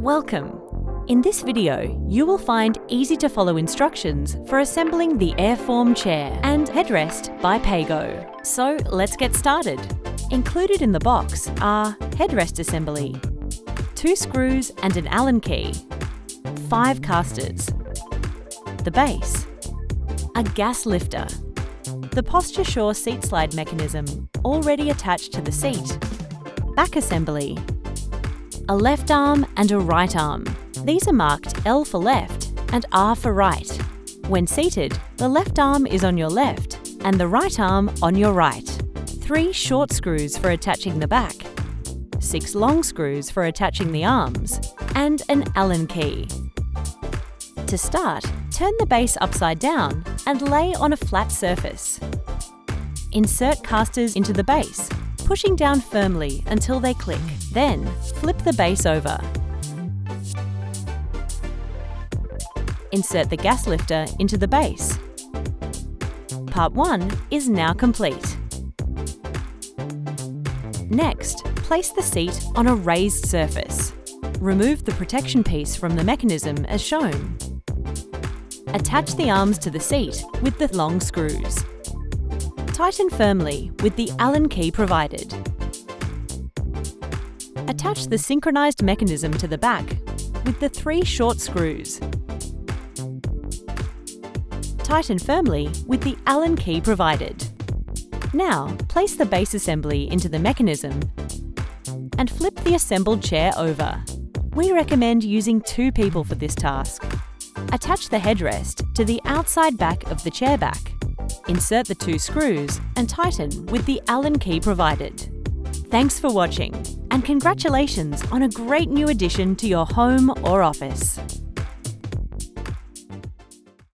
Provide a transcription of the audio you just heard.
Welcome! In this video, you will find easy-to-follow instructions for assembling the AirForm chair and headrest by Pago. So let's get started. Included in the box are headrest assembly, 2 screws and an Allen key, 5 casters, the base, a gas lifter, the Posture Sure seat slide mechanism already attached to the seat, back assembly, a left arm and a right arm. These are marked L for left and R for right. When seated, the left arm is on your left and the right arm on your right. 3 short screws for attaching the back, 6 long screws for attaching the arms, and an Allen key. To start, turn the base upside down and lay on a flat surface. Insert casters into the base, pushing down firmly until they click. Then, flip the base over. Insert the gas lifter into the base. Part 1 is now complete. Next, place the seat on a raised surface. Remove the protection piece from the mechanism as shown. Attach the arms to the seat with the long screws. Tighten firmly with the Allen key provided. Attach the synchronized mechanism to the back with the 3 short screws. Tighten firmly with the Allen key provided. Now, place the base assembly into the mechanism and flip the assembled chair over. We recommend using 2 people for this task. Attach the headrest to the outside back of the chair back. Insert the 2 screws and tighten with the Allen key provided. Thanks for watching, and congratulations on a great new addition to your home or office.